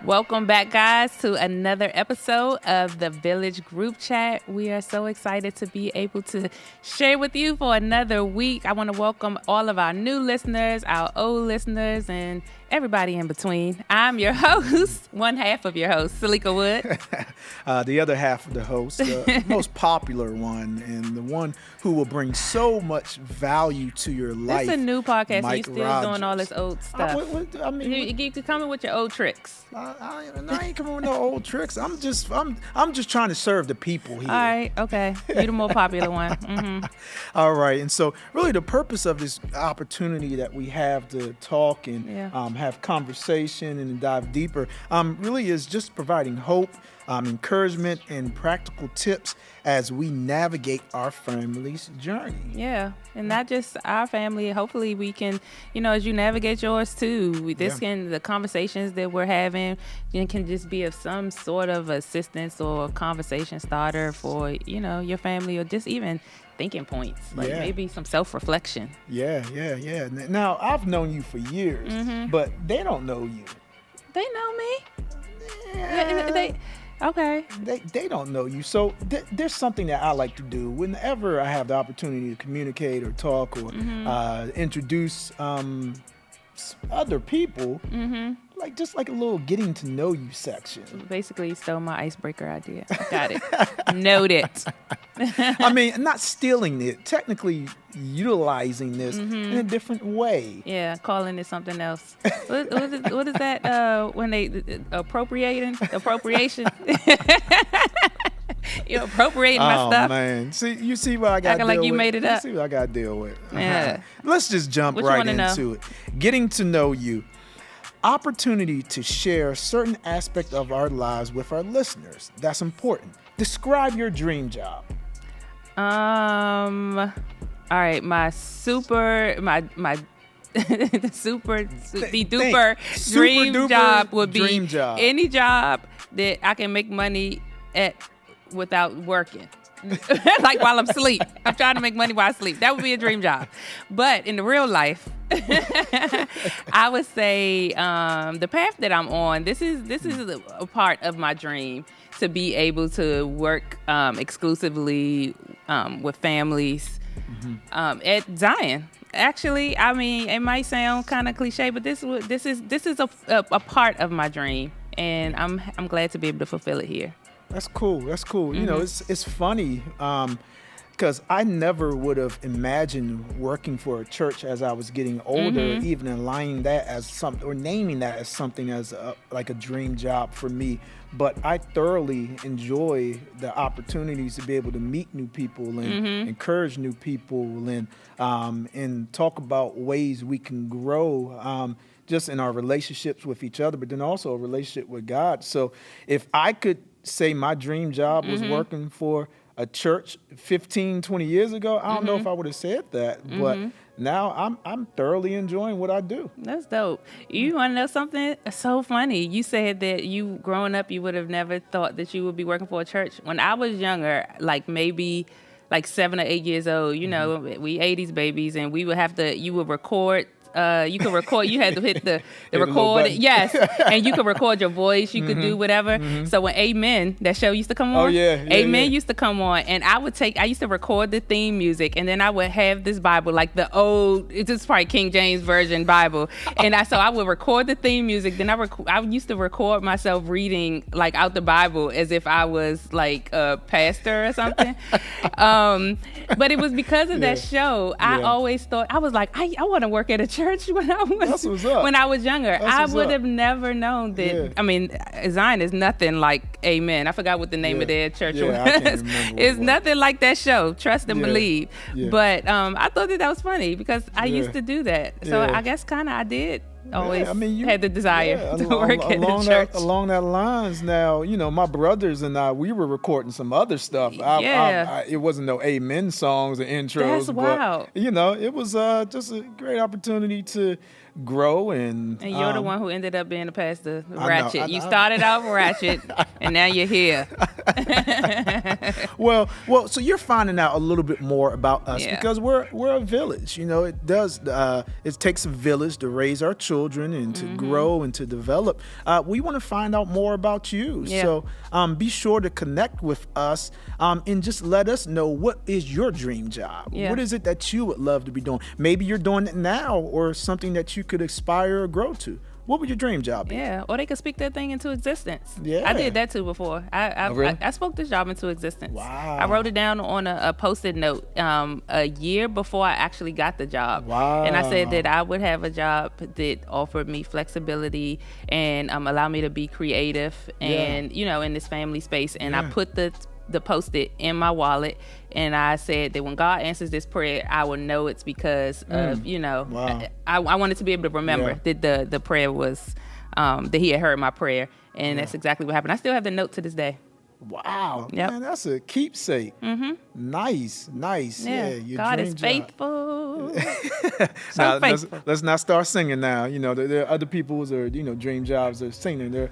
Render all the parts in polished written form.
Welcome back, guys, to another episode of the Village Group Chat. We are so excited to be able to share with you for another week. I want to welcome all of our new listeners, our old listeners, and everybody in between. I'm your host, one half of your host, Selikka Wood. The other half of the host, the most popular one, and the one who will bring so much value to your life. It's a new podcast, Mike and you're still Rodgers. Doing all this old stuff. You could come in with your old tricks. I ain't coming with no old tricks. I'm just trying to serve the people here. All right, okay. You're the more popular one. Mm-hmm. All right, and so really the purpose of this opportunity that we have to talk and have conversation and dive deeper really is just providing hope, encouragement, and practical tips as we navigate our family's journey. Yeah, and not just our family. Hopefully we can, as you navigate yours too, the conversations that we're having can just be of some sort of assistance or conversation starter for, your family, or just even thinking points, maybe some self-reflection. Yeah. Now, I've known you for years, but they don't know you. They know me. Yeah. Okay. They don't know you. So there's something that I like to do whenever I have the opportunity to communicate or talk or introduce other people, like a little getting to know you section. Basically, you stole my icebreaker idea. Got it. Noted. I mean, not stealing it, technically utilizing this in a different way. Yeah, calling it something else. What is that when they appropriation? You're appropriating my stuff. Oh, man. You see what I got to deal with? Acting like you made it up. You see what I got to deal with. Yeah. Let's just jump right into it. Getting to know you. Opportunity to share certain aspect of our lives with our listeners. That's important. Describe your dream job. All right, my super dream job would be any job that I can make money at without working. Like while I'm asleep. I'm trying to make money while I sleep. That would be a dream job. But in the real life, I would say the path that I'm on, this is a part of my dream, to be able to work exclusively with families at Zion. Actually, I mean, it might sound kind of cliche, but this is a part of my dream, and I'm glad to be able to fulfill it here. That's cool. It's funny because I never would have imagined working for a church as I was getting older, even aligning that as something or naming that as something as like a dream job for me. But I thoroughly enjoy the opportunities to be able to meet new people and encourage new people and talk about ways we can grow just in our relationships with each other, but then also a relationship with God. So if I could say my dream job was working for a church 15, 20 years ago, I don't know if I would have said that, but now I'm thoroughly enjoying what I do. That's dope. You want to know something so funny? You said that you, growing up, you would have never thought that you would be working for a church. When I was younger, like maybe like 7 or 8 years old, we 80s babies, and you would record. You could record. You had to hit the record. Yes, and you could record your voice. You could do whatever. So when Amen, that show used to come on. Amen used to come on, and I used to record the theme music, and then I would have this Bible, like the old. It's just probably King James Version Bible, and I would record the theme music. Then I used to record myself reading like out the Bible as if I was like a pastor or something. But it was because of that show. I always thought, I was like, I want to work at a church when I was younger. I would have never known that. Yeah. I mean, Zion is nothing like Amen. I forgot what the name of their church was. It's nothing like that show. Trust and believe. Yeah. But I thought that was funny because I used to do that. So I guess kind of I did. Always had the desire to work at the church. Along that lines now, my brothers and I, we were recording some other stuff. It wasn't no Amen songs or intros. That's wild. But, it was just a great opportunity to grow and you're the one who ended up being the pastor, I ratchet. You started off ratchet, and now you're here. well, so you're finding out a little bit more about us because we're a village. It takes a village to raise our children and to grow and to develop. We want to find out more about you. Yeah. So be sure to connect with us and just let us know, what is your dream job? Yeah. What is it that you would love to be doing? Maybe you're doing it now, or something that you could aspire or grow to. What would your dream job be? Yeah, or they could speak that thing into existence. Yeah. I did that too before. Really? I spoke this job into existence. Wow. I wrote it down on a Post-it note a year before I actually got the job. Wow. And I said that I would have a job that offered me flexibility and allow me to be creative and, in this family space. And I put the Post-it in my wallet, and I said that when God answers this prayer, I will know it's because of, Wow. I wanted to be able to remember that the prayer was, that he had heard my prayer, and that's exactly what happened. I still have the note to this day. Wow. Yep. Man, that's a keepsake. Nice. Yeah, your God dream is job. faithful. Now, faithful. let's not start singing now. There are other people's or dream jobs are singing. They're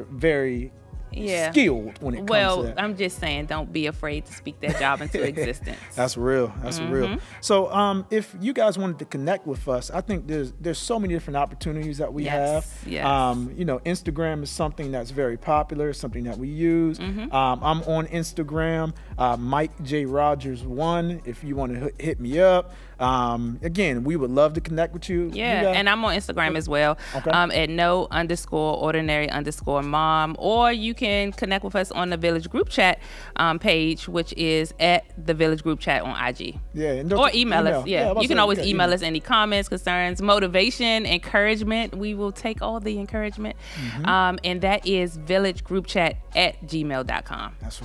very skilled when it comes to that. I'm just saying, don't be afraid to speak that job into existence. That's real. That's real. So if you guys wanted to connect with us, I think there's so many different opportunities that we have. Yes. Instagram is something that's very popular, something that we use. I'm on Instagram, Mike J. Rodgers 1, if you want to hit me up. Again, we would love to connect with you. Yeah, and I'm on Instagram as well, Okay. at no_ordinary_mom, or you can connect with us on the Village Group Chat page, which is at the Village Group Chat on IG. Yeah, and Or email us. Yeah, you can always email email us any comments, concerns, motivation, encouragement. We will take all the encouragement. And that is villagegroupchat@gmail.com. That's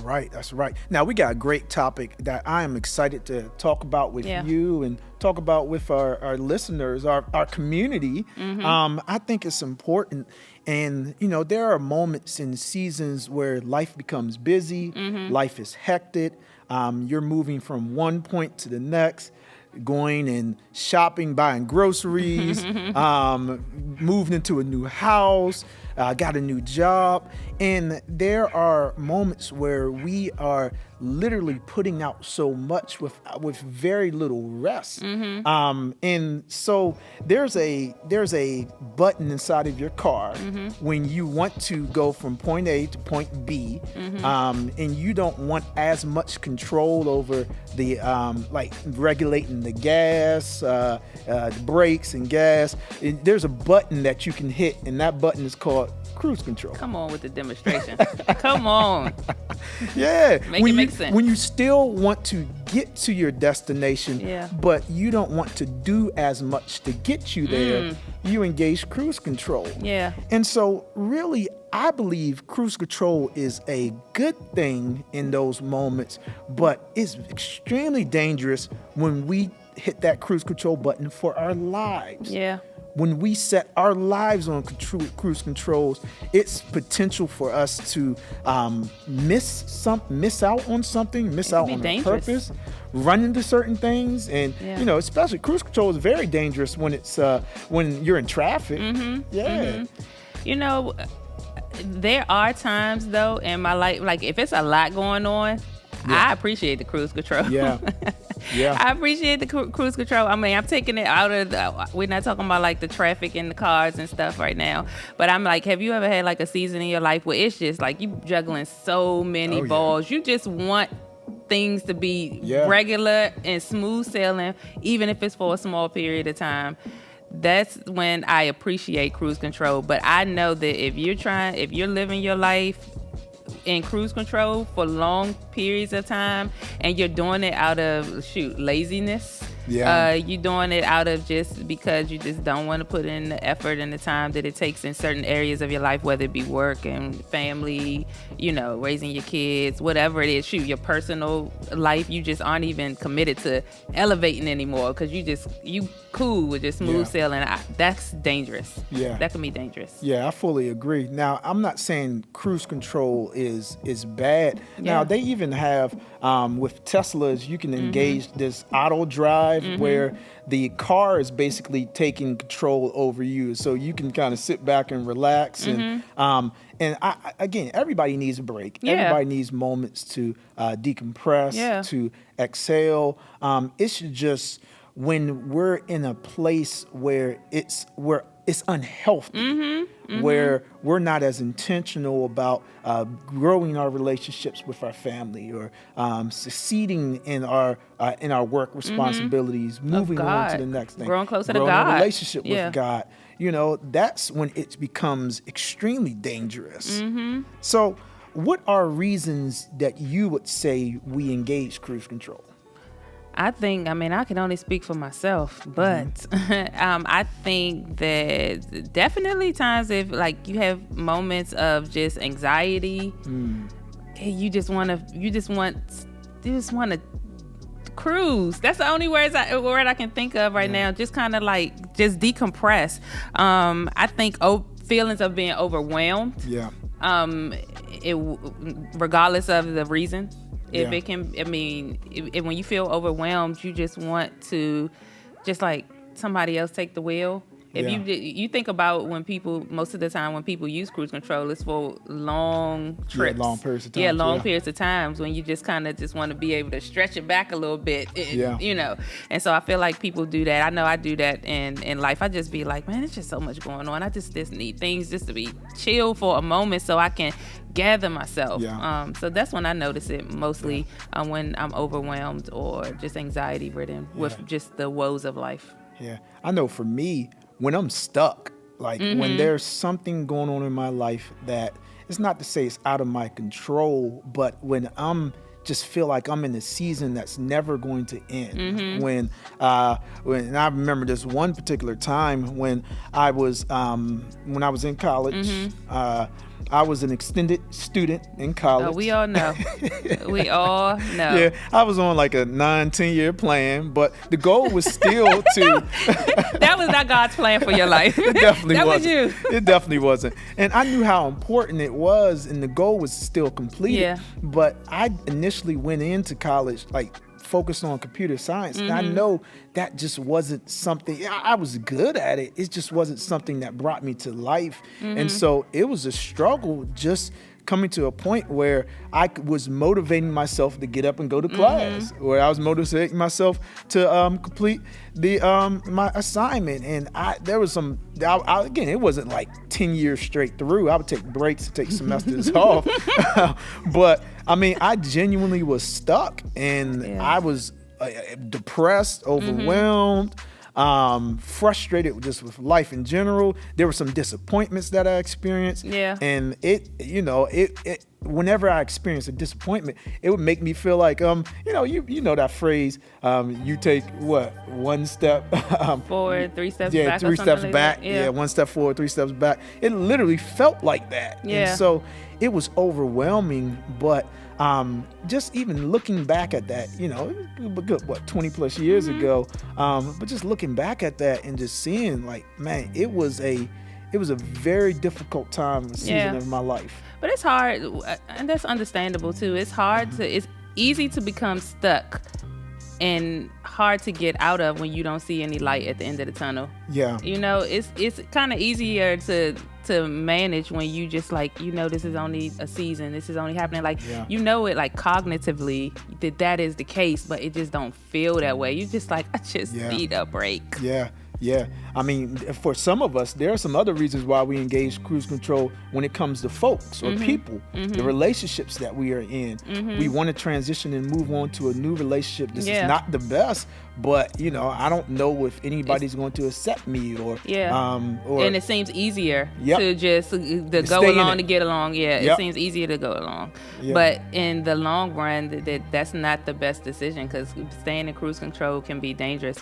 right. Now, we got a great topic that I am excited to talk about with you and talk about with our listeners, our community. I think it's important. And, there are moments and seasons where life becomes busy, life is hectic. You're moving from one point to the next, going and shopping, buying groceries, moving into a new house, got a new job. And there are moments where we are literally putting out so much with very little rest. And so there's a button inside of your car when you want to go from point A to point B, and you don't want as much control over the like regulating the gas, the brakes and gas. And there's a button that you can hit, and that button is called cruise control. Come on with the demonstration. Come on. Yeah. Make it make sense. When you still want to get to your destination, but you don't want to do as much to get you there, you engage cruise control. Yeah. And so really, I believe cruise control is a good thing in those moments, but it's extremely dangerous when we hit that cruise control button for our lives. Yeah. When we set our lives on cruise controls, it's potential for us to miss out on something, miss out on a purpose, run into certain things, and especially cruise control is very dangerous when it's when you're in traffic. There are times though in my life, like if it's a lot going on, I appreciate the cruise control. I appreciate the cruise control. I mean, I'm taking it out of we're not talking about like the traffic in the cars and stuff right now, but I'm like, have you ever had like a season in your life where it's just like you juggling so many balls? You just want things to be regular and smooth sailing, even if it's for a small period of time. That's when I appreciate cruise control. But I know that if you're living your life in cruise control for long periods of time, and you're doing it out of laziness, you're doing it out of just because you just don't want to put in the effort and the time that it takes in certain areas of your life, whether it be work and family, raising your kids, whatever it is, your personal life, you just aren't even committed to elevating anymore because you cool with just smooth sailing. That's dangerous. That can be dangerous. I fully agree. Now, I'm not saying cruise control is bad. Now, they even have with Teslas, you can engage this auto drive where the car is basically taking control over you. So you can kind of sit back and relax. And again, everybody needs a break. Yeah. Everybody needs moments to decompress, to exhale. It's just when we're in a place where it's unhealthy, where we're not as intentional about growing our relationships with our family or succeeding in our work responsibilities, moving on to the next thing, growing closer to growing God, a relationship with God. That's when it becomes extremely dangerous. So, what are reasons that you would say we engage cruise control? I can only speak for myself, but I think that definitely times if like you have moments of just anxiety, you just want to cruise. That's the only word I can think of right now. Just kind of like just decompress. I think feelings of being overwhelmed. Yeah. Regardless of the reason. If it can, when you feel overwhelmed, you just want to just like somebody else take the wheel. If you think about most of the time when people use cruise control, it's for long trips. Long periods of time. Long periods of times when you just kind of just want to be able to stretch it back a little bit. And so I feel like people do that. I know I do that in life. I just be like, man, it's just so much going on. I just need things just to be chill for a moment so I can gather myself. So that's when I notice it mostly, when I'm overwhelmed or just anxiety ridden with just the woes of life. Yeah, I know for me, when I'm stuck, like when there's something going on in my life that it's not to say it's out of my control, but when I'm just feel like I'm in a season that's never going to end. When I remember this one particular time when I was in college. I was an extended student in college. Oh, we all know. We all know. Yeah, I was on like a 9-10 year plan, but the goal was still to... That was not God's plan for your life. It definitely that wasn't. was you. It definitely wasn't. And I knew how important it was, and the goal was still completed. Yeah. But I initially went into college like focused on computer science. And I know that just wasn't something, I was good at it. It just wasn't something that brought me to life. And so it was a struggle just coming to a point where I was motivating myself to get up and go to class, where I was motivating myself to complete the my assignment. And there was some, again, it wasn't like 10 years straight through. I would take breaks to take semesters off. But I mean, I genuinely was stuck, and I was depressed, overwhelmed, frustrated just with life in general. There were some disappointments that I experienced. And it whenever I experienced a disappointment, it would make me feel like, you know that phrase, you take one step forward, 3 steps back. Yeah, 3 steps back. Yeah, 1 step forward, 3 steps back. It literally felt like that. And so it was overwhelming, but just even looking back at that, good, 20 plus years ago, but just looking back at that and just seeing like, man, it was a very difficult season of my life. But it's hard, and that's understandable too. It's hard it's easy to become stuck and hard to get out of when you don't see any light at the end of the tunnel. Yeah. It's kind of easier to manage when you just like, this is only a season. This is only happening. Like, it like cognitively that is the case, but it just don't feel that way. You just like, I just need a break. Yeah. Yeah. I mean, for some of us, there are some other reasons why we engage cruise control when it comes to folks or people, the relationships that we are in. We want to transition and move on to a new relationship. This is not the best, but, I don't know if anybody's going to accept me or... and it seems easier to just to go along to get along. It seems easier to go along. But in the long run, that's not the best decision, because staying in cruise control can be dangerous.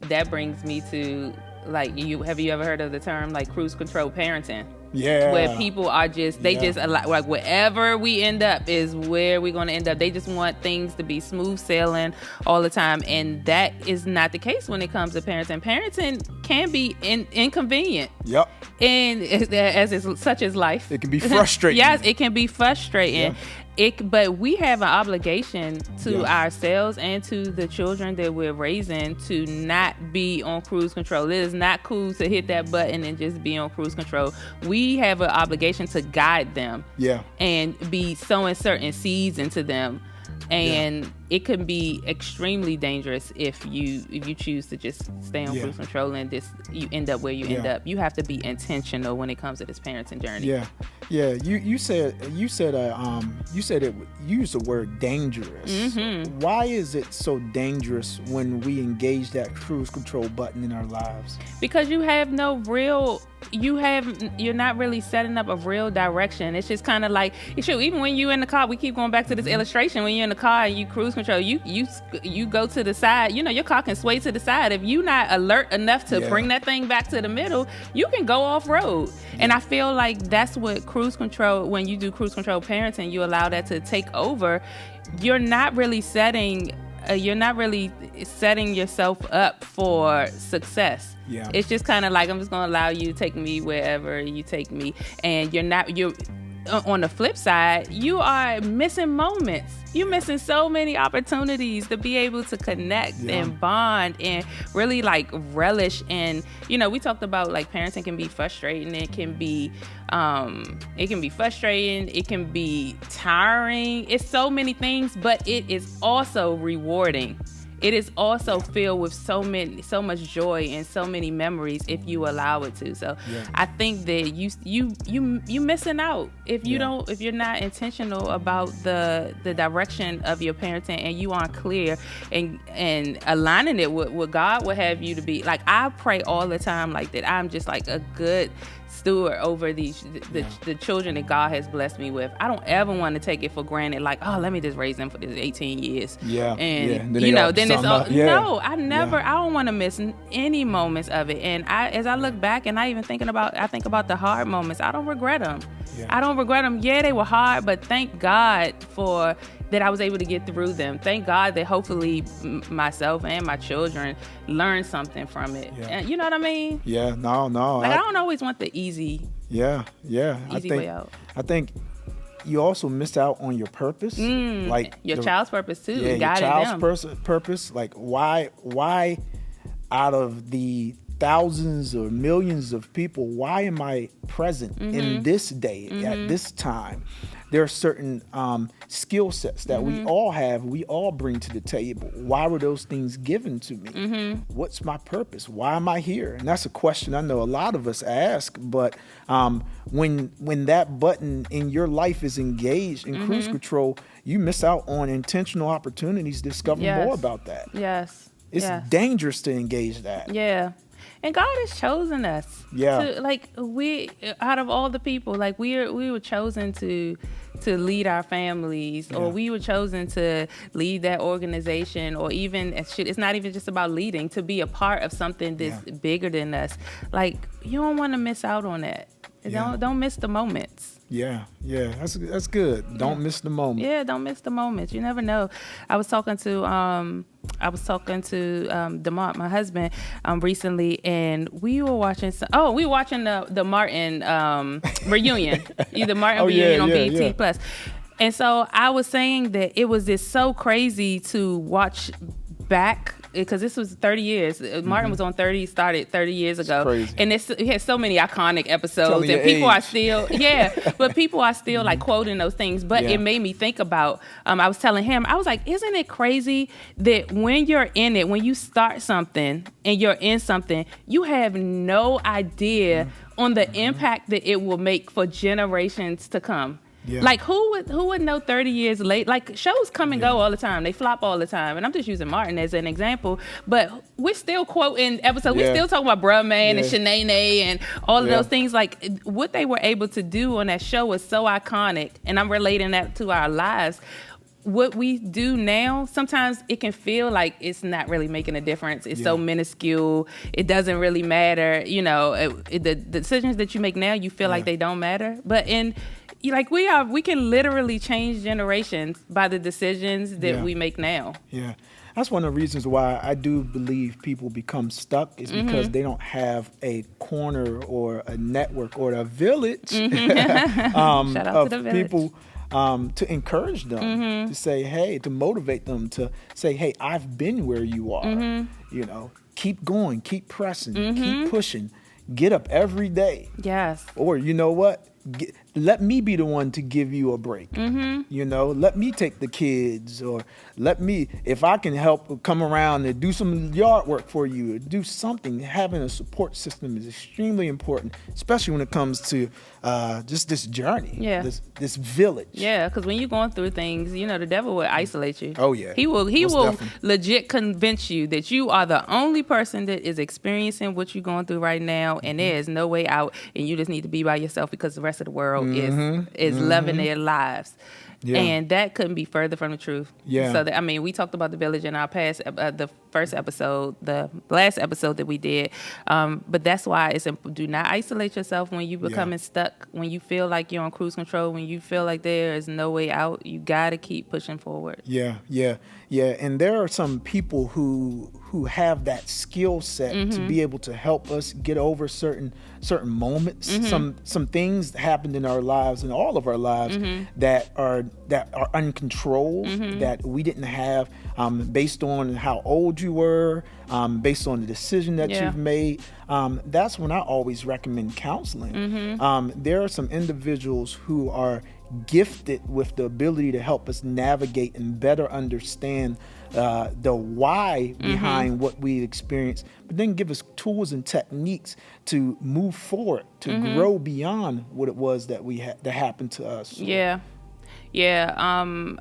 That brings me to, like, have you ever heard of the term like cruise control parenting? where people are just they just like wherever we end up is where we're going to end up. They just want things to be smooth sailing all the time, and that is not the case when it comes to parenting. Parenting can be inconvenient. Yep. And as is such as life, it can be frustrating. Yes, it can be frustrating. But we have an obligation to ourselves and to the children that we're raising to not be on cruise control. It is not cool to hit that button and just be on cruise control. We have an obligation to guide them and be sowing certain seeds into them. And it can be extremely dangerous if you choose to just stay on cruise control and you end up where you end up. You have to be intentional when it comes to this parenting journey. You said it used the word dangerous. Mm-hmm. Why is it so dangerous when we engage that cruise control button in our lives? Because you're not really setting up a real direction. It's just kind of like, even when you're in the car, we keep going back to this illustration. When you're in the car and you cruise control, you go to the side. Your car can sway to the side. If you're not alert enough to bring that thing back to the middle, you can go off road. And I feel like that's what cruise control, when you do cruise control parenting, you allow that to take over. You're not really setting yourself up for success. It's just kind of like, I'm just going to allow you to take me wherever you take me. And you're on the flip side, you are missing moments. You're missing so many opportunities to be able to connect and bond and really like relish. And we talked about like parenting can be frustrating. It can be frustrating. It can be tiring. It's so many things, but it is also rewarding. It is also filled with so much joy and so many memories if you allow it to. So I think that you missing out if you're not intentional about the direction of your parenting and you aren't clear and aligning it with what God would have you to be. Like, I pray all the time like that I'm just like a good steward over the children that God has blessed me with. I don't ever want to take it for granted, like, oh, let me just raise them for this 18 years. And then it's all, no, I don't want to miss any moments of it. And as I look back and I think about the hard moments, I don't regret them. I don't regret them. Yeah, they were hard, but thank God for that I was able to get through them. Thank God that hopefully myself and my children learned something from it. You know what I mean? No. Like, I don't always want the easy way out. I think you also missed out on your purpose. Like your child's purpose too. Your child's purpose. Like, why out of the thousands or millions of people, why am I present in this day at this time? There are certain skill sets that we all have, we all bring to the table. Why were those things given to me? What's my purpose? Why am I here? And that's a question I know a lot of us ask, but when that button in your life is engaged in cruise control, you miss out on intentional opportunities to discover more about that. It's dangerous to engage that. And God has chosen us. To, like, we, out of all the people, like, we were chosen to lead our families, or we were chosen to lead that organization, or even it's not even just about leading, to be a part of something that's bigger than us. Like, you don't want to miss out on that. Don't miss the moments. That's good. Don't miss the moment. Don't miss the moments. You never know. I was talking to DeMont, my husband, recently, and we were watching the Martin reunion, the Martin reunion on BET Plus. And so I was saying that it was just so crazy to watch back, because this was 30 years. Martin was on 30, started 30 years ago. And it has so many iconic episodes, and people are still, but people are still like quoting those things. But it made me think about, I was telling him, I was like, isn't it crazy that when you're in it, when you start something and you're in something, you have no idea on the impact that it will make for generations to come. Like, who would know 30 years late? Like, shows come and go all the time. They flop all the time. And I'm just using Martin as an example. But we're still quoting episodes. We're still talking about Bruh Man and Shanae and all of those things. Like, what they were able to do on that show was so iconic. And I'm relating that to our lives. what we do now, sometimes it can feel like it's not really making a difference. It's so minuscule. It doesn't really matter. You know, the decisions that you make now, you feel like they don't matter. But we can literally change generations by the decisions that we make now. Yeah. That's one of the reasons why I do believe people become stuck is because they don't have a corner or a network or a village Shout out of to the village. people to encourage them, to say, hey, to motivate them, to say, hey, I've been where you are. You know, keep going, keep pressing, keep pushing, get up every day. Yes. Or you know what? Let me be the one to give you a break. You know, let me take the kids, or let me, if I can help come around and do some yard work for you, or do something. Having a support system is extremely important, especially when it comes to just this journey, this village. Yeah, because when you're going through things, you know, the devil will isolate you. Oh yeah, he will definitely. legit convince you that you are the only person that is experiencing what you're going through right now, and there is no way out, and you just need to be by yourself because the rest of the world is loving their lives. Yeah. And that couldn't be further from the truth. Yeah. So we talked about the village in our past, the first episode, the last episode that we did. But that's why it's do not isolate yourself when you becoming stuck. When you feel like you're on cruise control, when you feel like there is no way out, you gotta keep pushing forward. Yeah. And there are some people who have that skill set to be able to help us get over certain moments. Some things that happened in our lives, in all of our lives, that are uncontrolled, that we didn't have, based on how old you were, based on the decision that you've made. That's when I always recommend counseling. There are some individuals who are gifted with the ability to help us navigate and better understand the why behind what we experience, but then give us tools and techniques to move forward, to grow beyond what it was that that happened to us. Yeah.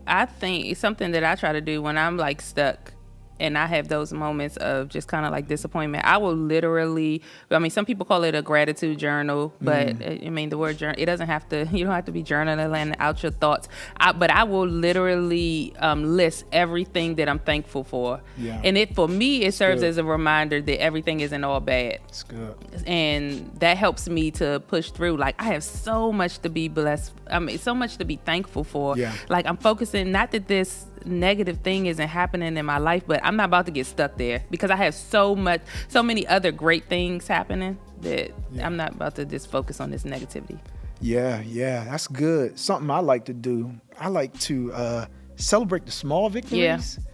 I think it's something that I try to do when I'm like stuck and I have those moments of just kind of like disappointment. I will literally, some people call it a gratitude journal, but the word journal, it doesn't have to, you don't have to be journaling out your thoughts. But I will literally list everything that I'm thankful for. Yeah. And for me, it serves as a reminder that everything isn't all bad. It's good. And that helps me to push through. Like, I have so much to be blessed. So much to be thankful for. Yeah. Like, I'm focusing, not that this negative thing isn't happening in my life, but I'm not about to get stuck there because I have so many other great things happening that I'm not about to just focus on this negativity. Yeah, that's good. Something I like to do. I like to celebrate the small victories. Yeah.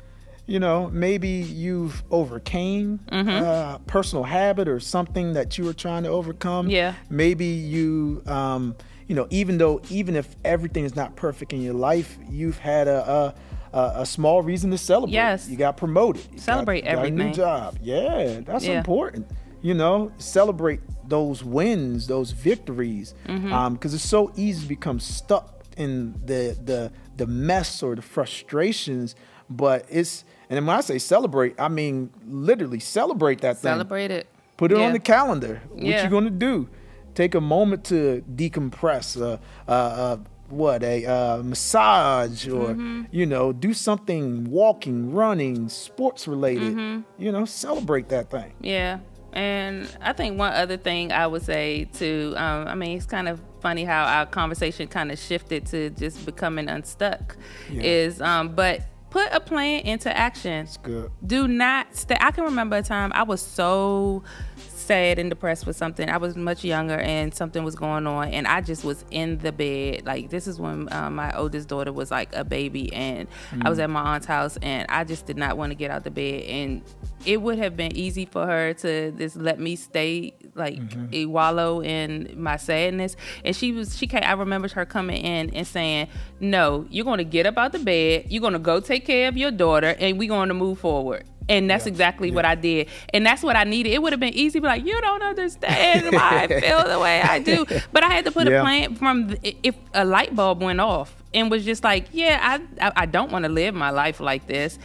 You know, maybe you've overcame a personal habit or something that you were trying to overcome. Yeah. Maybe you, even if everything is not perfect in your life, you've had a small reason to celebrate. Yes. You got promoted. Celebrate everything. Got a new job. Yeah, that's important. You know, celebrate those wins, those victories, because it's so easy to become stuck in the mess or the frustrations. But and when I say celebrate, I mean literally celebrate that thing. Celebrate it. Put it on the calendar. What you going to do? Take a moment to decompress. A massage, or do something, walking, running, sports related. Celebrate that thing. Yeah. And I think one other thing I would say too, it's kind of funny how our conversation kind of shifted to just becoming unstuck, is but put a plan into action. It's good. Do not stay. I can remember a time I was so sad and depressed with something. I was much younger and something was going on, and I just was in the bed. Like, this is when my oldest daughter was like a baby, and I was at my aunt's house, and I just did not want to get out the bed. And it would have been easy for her to just let me stay, like, wallow in my sadness. And she came, I remember her coming in and saying, no, you're going to get up out the bed, you're going to go take care of your daughter, and we're going to move forward. And that's exactly what I did. And that's what I needed. It would have been easy to be like, you don't understand why I feel the way I do. But I had to put a plan if a light bulb went off and was just like, I don't want to live my life like this.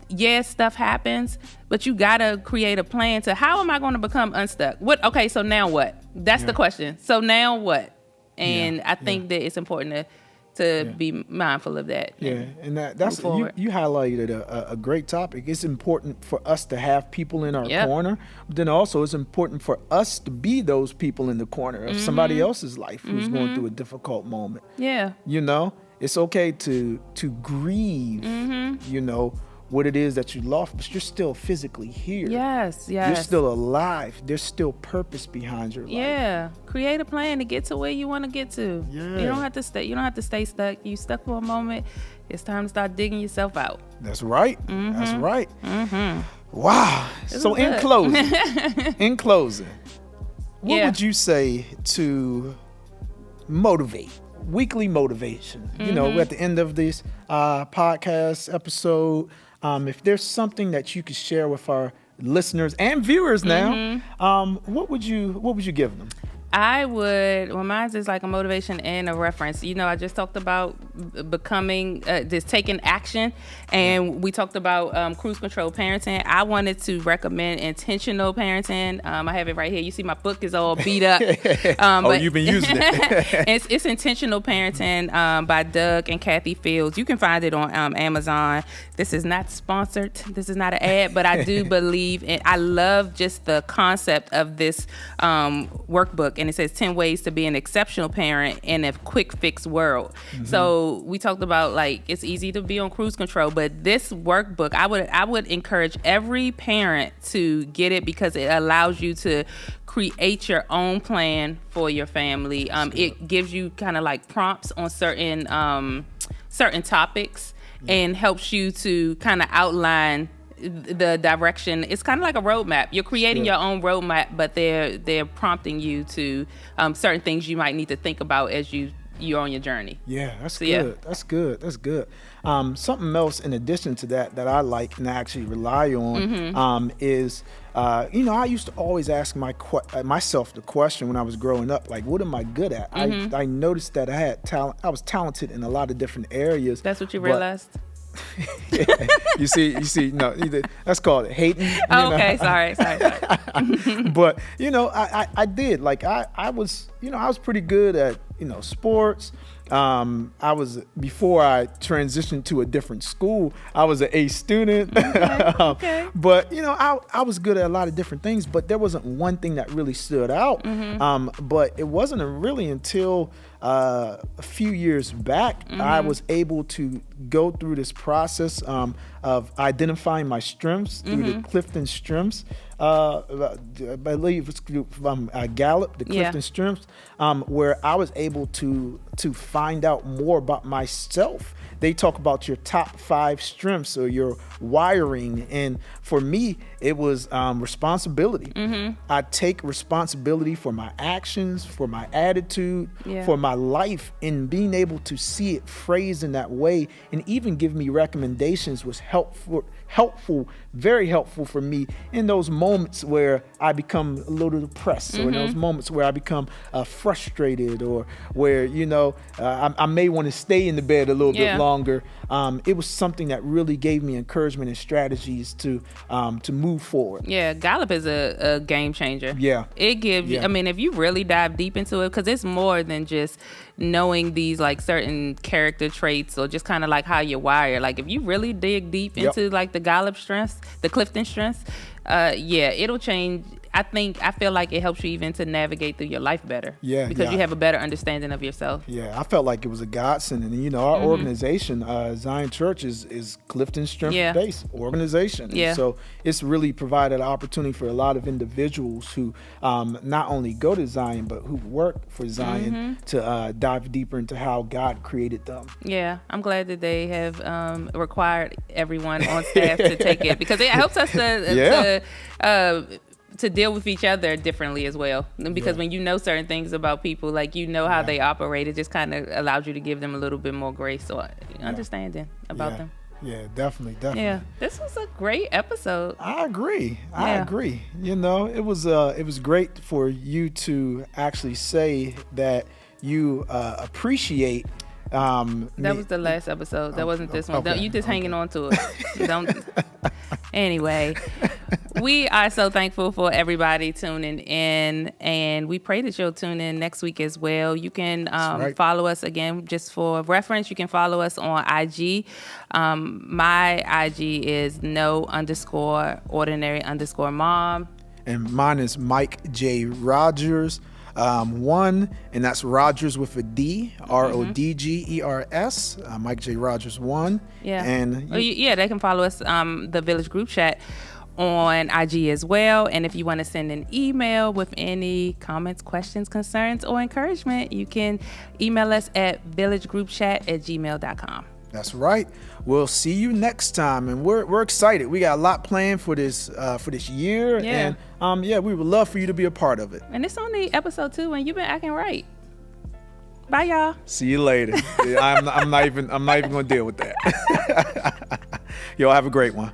Yes, stuff happens, but you got to create a plan to how am I going to become unstuck? Okay, so now what? That's the question. So now what? And I think that it's important to be mindful of that. And that's you highlighted a great topic. It's important for us to have people in our corner, but then also it's important for us to be those people in the corner of somebody else's life who's going through a difficult moment. Yeah. You know, it's okay to grieve, you know, what it is that you lost, but you're still physically here. Yes. You're still alive. There's still purpose behind your life. Yeah. Create a plan to get to where you want to get to. Yeah. You don't have to stay. You don't have to stay stuck. You stuck for a moment. It's time to start digging yourself out. That's right. That's right. Wow. So in closing, what would you say to motivate? Weekly motivation. You know, at the end of this podcast episode, if there's something that you could share with our listeners and viewers now, what would you give them? Mine is like a motivation and a reference. You know, I just talked about becoming, just taking action, and we talked about cruise control parenting. I wanted to recommend intentional parenting. I have it right here. You see my book is all beat up. But you've been using it. It's Intentional Parenting by Doug and Kathy Fields. You can find it on Amazon. This is not sponsored. This is not an ad, but I do believe, and I love just the concept of this workbook. And it says 10 ways to be an exceptional parent in a quick fix world. So we talked about, like, it's easy to be on cruise control, but this workbook, I would encourage every parent to get it because it allows you to create your own plan for your family. It gives you kind of like prompts on certain topics and helps you to kind of outline the direction. It's kind of like a roadmap. You're creating your own roadmap, but they're prompting you to certain things you might need to think about as you're on your journey. Yeah, that's good. That's good. That's good. Something else in addition to that I like and I actually rely on is, you know, I used to always ask myself the question when I was growing up, like, what am I good at? I noticed that I had talent. I was talented in a lot of different areas. That's what you realized? You see, no, that's called hating. Okay, sorry. But, you know, I did. Like, I was pretty good at, you know, sports. Before I transitioned to a different school, I was an A student. Okay. But, you know, I was good at a lot of different things, but there wasn't one thing that really stood out. But it wasn't really until a few years back, I was able to go through this process of identifying my strengths through the Clifton Strengths. I believe it's from Gallup, the Clifton Strengths, where I was able to find out more about myself. They talk about your top 5 strengths or your wiring, and for me, it was responsibility. I take responsibility for my actions, for my attitude, for my life, and being able to see it phrased in that way, and even give me recommendations was helpful, very helpful for me in those moments where I become a little depressed, or in those moments where I become frustrated, or where, you know, I may want to stay in the bed a little bit longer. It was something that really gave me encouragement and strategies to move forward. Yeah, Gallup is a game changer. Yeah. It gives you, I mean, if you really dive deep into it, because it's more than just knowing these like certain character traits or just kind of like how you're wired. Like if you really dig deep into like the Gallup strengths, the Clifton strengths, it'll change. I feel like it helps you even to navigate through your life better. Yeah. Because you have a better understanding of yourself. Yeah, I felt like it was a godsend. And, you know, our organization, Zion Church, is Clifton Strength-based organization. Yeah. And so it's really provided an opportunity for a lot of individuals who not only go to Zion, but who work for Zion to dive deeper into how God created them. Yeah, I'm glad that they have required everyone on staff to take it, because it helps us to deal with each other differently as well. Because when you know certain things about people, like you know how they operate, it just kind of allows you to give them a little bit more grace or understanding about them. Yeah, definitely. Yeah, this was a great episode. I agree. You know, it was great for you to actually say that you appreciate. That was the last episode. That wasn't this one. Okay. You just hanging on to it. Don't. Anyway, We are so thankful for everybody tuning in, and we pray that you'll tune in next week as well. You can follow us again, just for reference. You can follow us on IG. My IG is no_ordinary_mom. And mine is Mike J. Rodgers 1, and that's Rodgers with a D, Rodgers, Mike J. Rodgers 1. Yeah. And they can follow us, the Village Group Chat, on IG as well. And if you want to send an email with any comments, questions, concerns, or encouragement, you can email us at villagegroupchat@gmail.com. That's right. We'll see you next time, and we're excited. We got a lot planned for this year, and we would love for you to be a part of it. And it's only episode 2, and you've been acting right. Bye, y'all. See you later. I'm not even gonna deal with that. Y'all have a great one.